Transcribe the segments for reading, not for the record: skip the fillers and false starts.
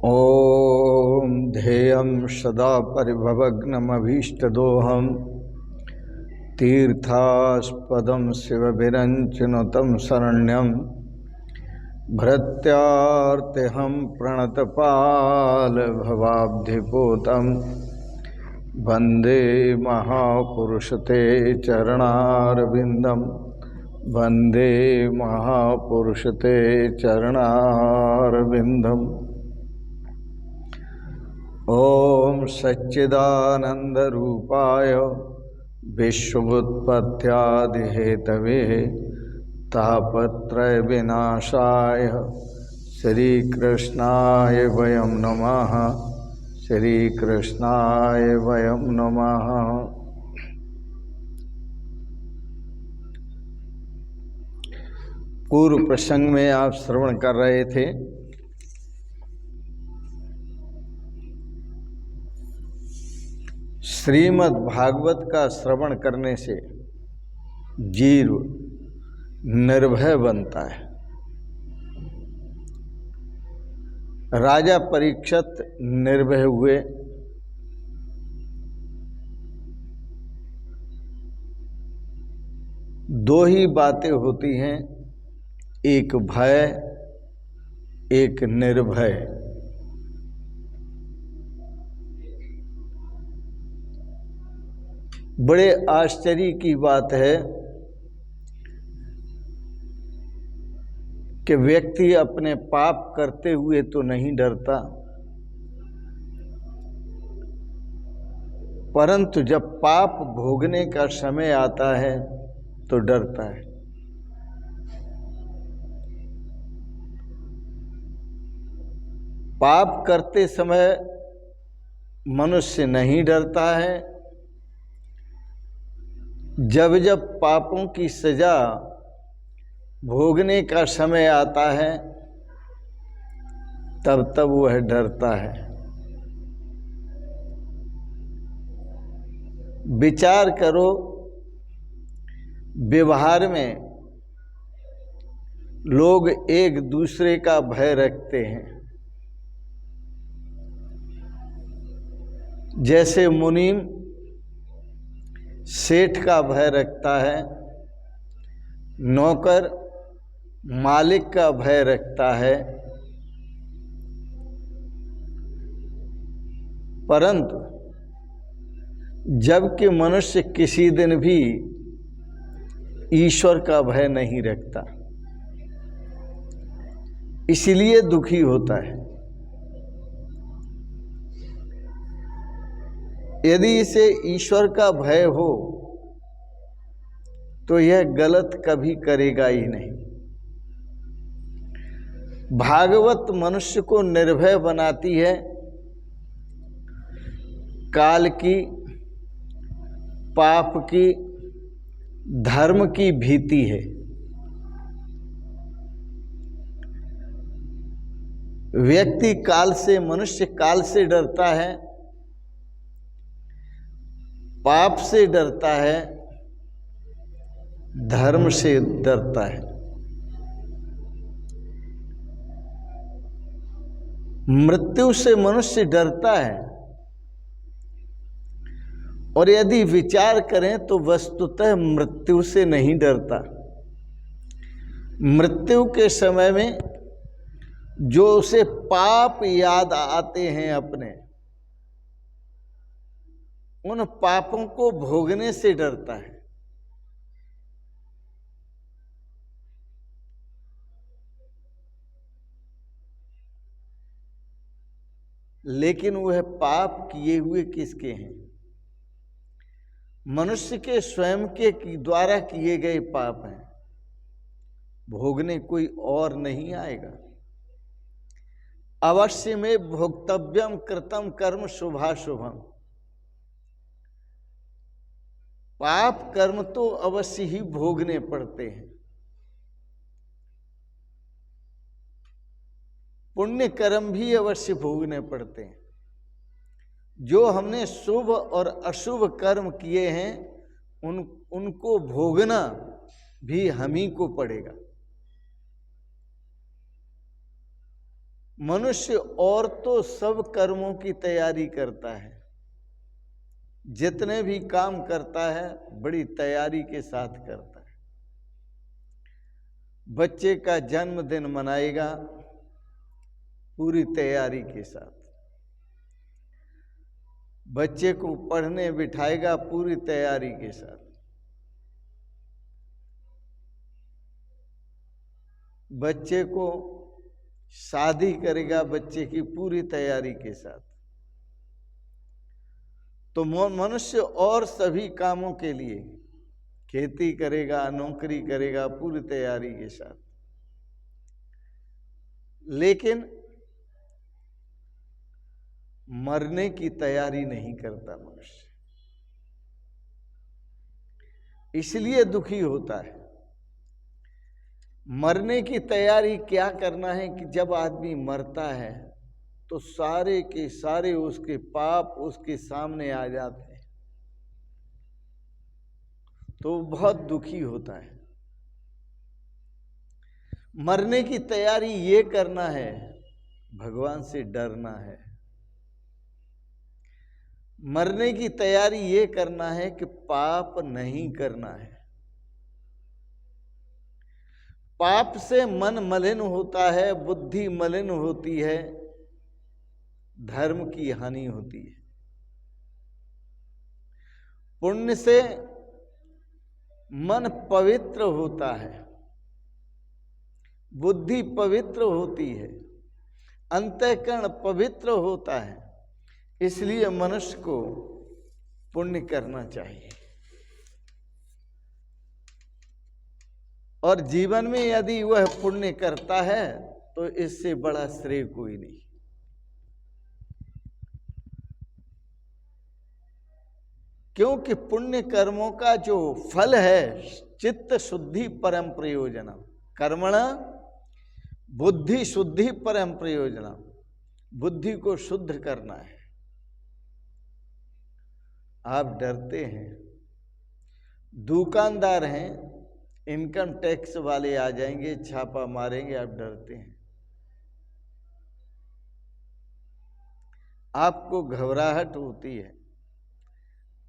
ॐ ध्येयं सदा परिभवग्नमभीष्टदोहं तीर्थास्पदं शिवभिरञ्चनुतं शरण्यं भृत्यार्तिहं प्रणतपालभवाब्धिपूतं वन्दे महापुरुषते चरणारविन्दं वन्दे महापुरुषते चरणारविन्दम्। ॐ सच्चिदानन्दरूपाय विश्वोत्पत्त्यादिहेतवे तापत्रयविनाशाय श्रीकृष्णाय वयं नमः। श्रीकृष्णाय वयं नमः। पूर्व प्रसंग में आप श्रवण कर रहे थे श्रीमद् भागवत का श्रवण करने से जीव निर्भय बनता है। राजा परीक्षित निर्भय हुए। दो ही बातें होती हैं, एक भय, एक निर्भय। बड़े आश्चर्य की बात है कि व्यक्ति अपने पाप करते हुए तो नहीं डरता, परंतु जब पाप भोगने का समय आता है तो डरता है। पाप करते समय मनुष्य नहीं डरता है, जब जब पापों की सजा भोगने का समय आता है तब तब वह डरता है। विचार करो, व्यवहार में लोग एक दूसरे का भय रखते हैं। जैसे मुनीम सेठ का भय रखता है, नौकर मालिक का भय रखता है, परंतु जबकि मनुष्य किसी दिन भी ईश्वर का भय नहीं रखता, इसलिए दुखी होता है। यदि इसे ईश्वर का भय हो तो यह गलत कभी करेगा ही नहीं। भागवत मनुष्य को निर्भय बनाती है। काल की, पाप की, धर्म की भीति है। व्यक्ति काल से, मनुष्य काल से डरता है, पाप से डरता है, धर्म से डरता है। मृत्यु से मनुष्य डरता है, और यदि विचार करें तो वस्तुतः मृत्यु से नहीं डरता। मृत्यु के समय में जो उसे पाप याद आते हैं अपने, उन पापों को भोगने से डरता है। लेकिन वह पाप किए हुए किसके हैं? मनुष्य के स्वयं के द्वारा किए गए पाप हैं। भोगने कोई और नहीं आएगा। अवश्य में भोक्तव्यम कृतम कर्म शुभाशुभम। पाप कर्म तो अवश्य ही भोगने पड़ते हैं। पुण्य कर्म भी अवश्य भोगने पड़ते हैं। जो हमने शुभ और अशुभ कर्म किए हैं उनको भोगना भी हम ही को पड़ेगा। मनुष्य और तो सब कर्मों की तैयारी करता है, जितने भी काम करता है बड़ी तैयारी के साथ करता है। बच्चे का जन्मदिन मनाएगा पूरी तैयारी के साथ, बच्चे को पढ़ने बिठाएगा पूरी तैयारी के साथ, बच्चे को शादी करेगा बच्चे की पूरी तैयारी के साथ। तो मनुष्य और सभी कामों के लिए खेती करेगा, नौकरी करेगा पूरी तैयारी के साथ, लेकिन मरने की तैयारी नहीं करता मनुष्य, इसलिए दुखी होता है। मरने की तैयारी क्या करना है कि जब आदमी मरता है तो सारे के सारे उसके पाप उसके सामने आ जाते हैं, तो बहुत दुखी होता है। मरने की तैयारी ये करना है, भगवान से डरना है। मरने की तैयारी ये करना है कि पाप नहीं करना है। पाप से मन मलिन होता है, बुद्धि मलिन होती है, धर्म की हानि होती है। पुण्य से मन पवित्र होता है, बुद्धि पवित्र होती है, अंतःकरण पवित्र होता है। इसलिए मनुष्य को पुण्य करना चाहिए। और जीवन में यदि वह पुण्य करता है तो इससे बड़ा श्रेय कोई नहीं। क्योंकि पुण्य कर्मों का जो फल है चित्त शुद्धि परम प्रयोजनम, कर्मण बुद्धि शुद्धि परम प्रयोजनम, बुद्धि को शुद्ध करना है। आप डरते हैं, दुकानदार हैं, इनकम टैक्स वाले आ जाएंगे छापा मारेंगे, आप डरते हैं, आपको घबराहट होती है।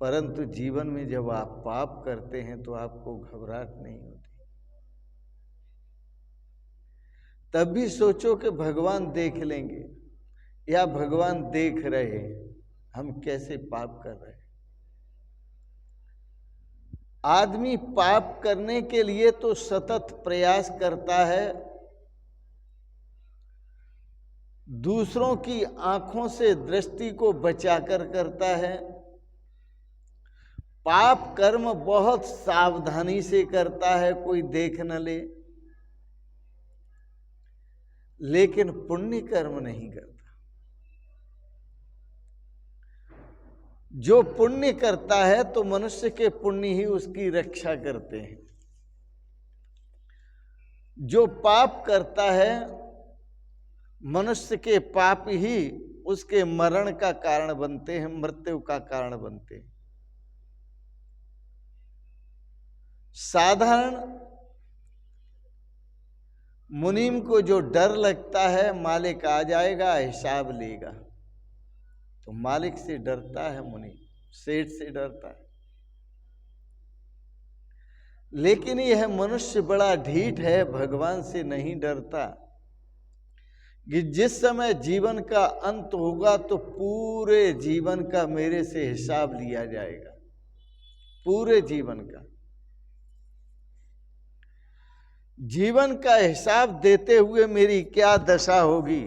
परंतु जीवन में जब आप पाप करते हैं तो आपको घबराहट नहीं होती। तब भी सोचो कि भगवान देख लेंगे या भगवान देख रहे हैं हम कैसे पाप कर रहे हैं। आदमी पाप करने के लिए तो सतत प्रयास करता है, दूसरों की आंखों से दृष्टि को बचाकर करता है, पाप कर्म बहुत सावधानी से करता है, कोई देख न ले, लेकिन पुण्य कर्म नहीं करता। जो पुण्य करता है तो मनुष्य के पुण्य ही उसकी रक्षा करते हैं। जो पाप करता है मनुष्य के पाप ही उसके मरण का कारण बनते हैं, मृत्यु का कारण बनते हैं। साधारण मुनीम को जो डर लगता है मालिक आ जाएगा हिसाब लेगा, तो मालिक से डरता है मुनि, सेठ से डरता है। लेकिन यह मनुष्य बड़ा ढीठ है, भगवान से नहीं डरता कि जिस समय जीवन का अंत होगा तो पूरे जीवन का मेरे से हिसाब लिया जाएगा, पूरे जीवन का। जीवन का हिसाब देते हुए मेरी क्या दशा होगी।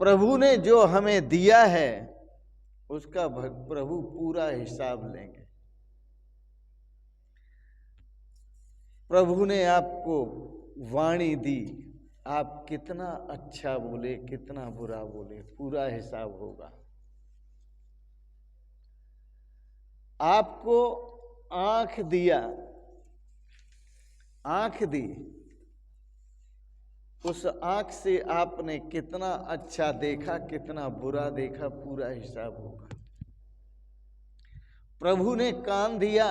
प्रभु ने जो हमें दिया है उसका प्रभु पूरा हिसाब लेंगे। प्रभु ने आपको वाणी दी, आप कितना अच्छा बोले कितना बुरा बोले पूरा हिसाब होगा। आपको आंख दिया, आंख दी, उस आंख से आपने कितना अच्छा देखा कितना बुरा देखा पूरा हिसाब होगा। प्रभु ने कान दिया,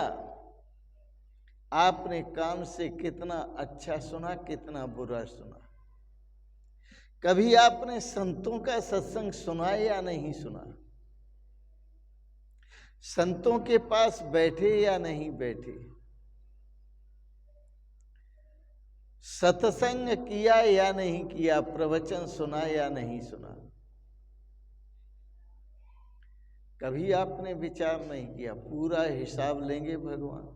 आपने कान से कितना अच्छा सुना कितना बुरा सुना। कभी आपने संतों का सत्संग सुना या नहीं सुना? संतों के पास बैठे या नहीं बैठे? सत्संग किया या नहीं किया? प्रवचन सुना या नहीं सुना? कभी आपने विचार नहीं किया? पूरा हिसाब लेंगे भगवान।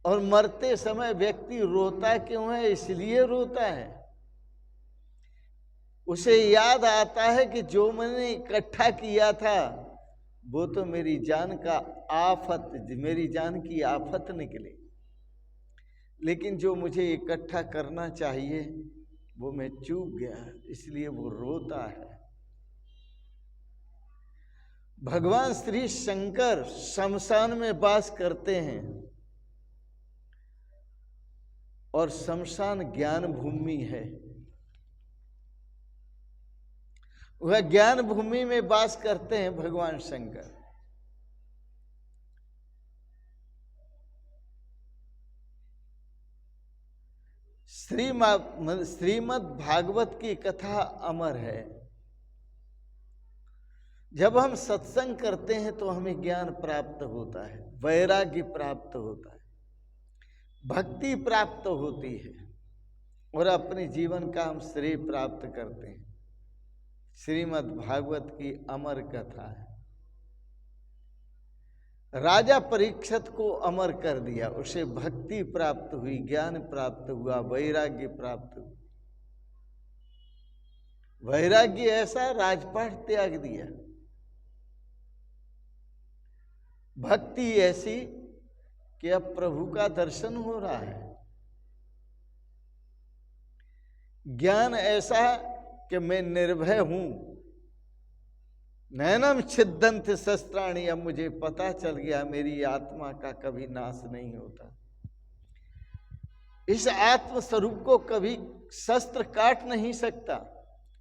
और मरते समय व्यक्ति रोता क्यों है? इसलिए रोता है, उसे याद आता है कि जो मैंने इकट्ठा किया था वो तो मेरी जान का आफत, मेरी जान की आफत निकले, लेकिन जो मुझे इकट्ठा करना चाहिए वो मैं चूक गया, इसलिए वो रोता है। भगवान श्री शंकर शमशान में वास करते हैं और शमशान ज्ञान भूमि है। वह ज्ञान भूमि में वास करते हैं भगवान शंकर। श्रीमद् भागवत की कथा अमर है। जब हम सत्संग करते हैं तो हमें ज्ञान प्राप्त होता है, वैराग्य प्राप्त होता है, भक्ति प्राप्त होती है और अपने जीवन का हम श्रेय प्राप्त करते हैं। श्रीमद् भागवत की अमर कथा है। राजा परीक्षित को अमर कर दिया, उसे भक्ति प्राप्त हुई, ज्ञान प्राप्त हुआ, वैराग्य प्राप्त हुआ। वैराग्य ऐसा, राजपाट त्याग दिया। भक्ति ऐसी कि अब प्रभु का दर्शन हो रहा है। ज्ञान ऐसा कि मैं निर्भय हूं, नैनम छिद्दंत शस्त्राणि, अब मुझे पता चल गया मेरी आत्मा का कभी नाश नहीं होता। इस आत्म स्वरूप को कभी शस्त्र काट नहीं सकता,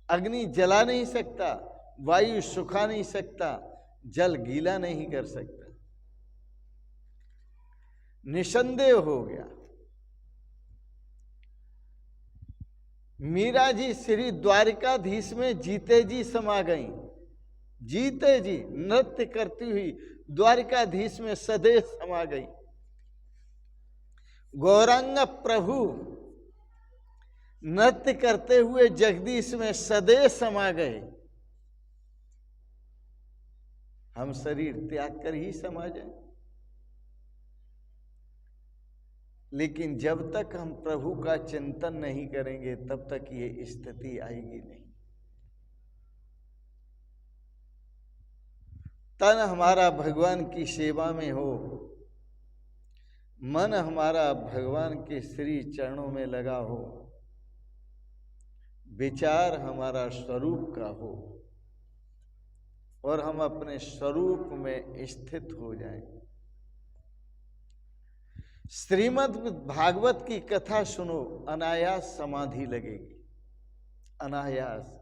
अग्नि जला नहीं सकता, वायु सुखा नहीं सकता, जल गीला नहीं कर सकता। निसंदेह हो गया। मीरा जी श्री द्वारिकाधीश में जीते जी समा गई। जीते जी नृत्य करती हुई द्वारिकाधीश में सदैव समा गई। गौरांग प्रभु नृत्य करते हुए जगदीश में सदैव समा गए। हम शरीर त्याग कर ही समा जाए, लेकिन जब तक हम प्रभु का चिंतन नहीं करेंगे तब तक ये स्थिति आएगी नहीं। तन हमारा भगवान की सेवा में हो, मन हमारा भगवान के श्री चरणों में लगा हो, विचार हमारा स्वरूप का हो और हम अपने स्वरूप में स्थित हो जाएं। श्रीमद् भागवत की कथा सुनो, अनायास समाधि लगेगी, अनायास।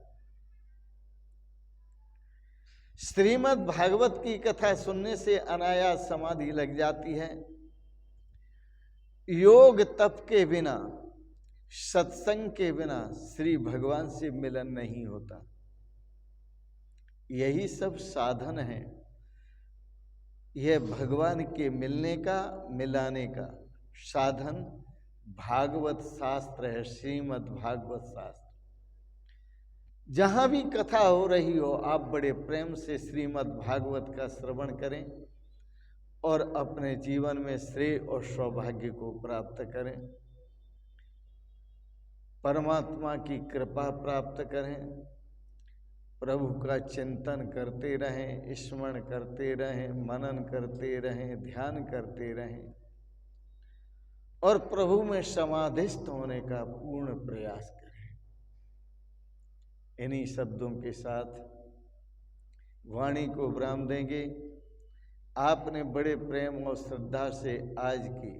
श्रीमद् भागवत की कथा सुनने से अनायास समाधि लग जाती है। योग तप के बिना, सत्संग के बिना श्री भगवान से मिलन नहीं होता। यही सब साधन है, यह भगवान के मिलने का, मिलाने का साधन भागवत शास्त्र है, श्रीमद् भागवत शास्त्र। जहां भी कथा हो रही हो, आप बड़े प्रेम से श्रीमद् भागवत का श्रवण करें और अपने जीवन में श्रेय और सौभाग्य को प्राप्त करें, परमात्मा की कृपा प्राप्त करें, प्रभु का चिंतन करते रहें, स्मरण करते रहें, मनन करते रहें, ध्यान करते रहें और प्रभु में समाधिस्थ होने का पूर्ण प्रयास करें। इन्हीं शब्दों के साथ वाणी को विराम देंगे। आपने बड़े प्रेम और श्रद्धा से आज की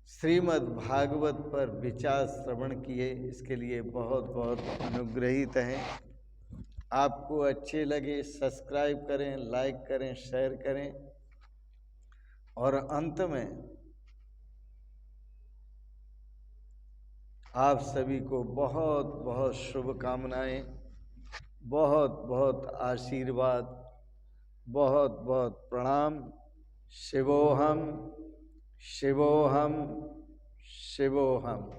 श्रीमद् भागवत पर विचार श्रवण किए, इसके लिए बहुत बहुत अनुग्रहित हैं। आपको अच्छे लगे सब्सक्राइब करें, लाइक करें, शेयर करें और अंत में आप सभी को बहुत बहुत शुभकामनाएं, बहुत बहुत आशीर्वाद, बहुत बहुत प्रणाम। शिवोहम शिवोहम शिवोहम।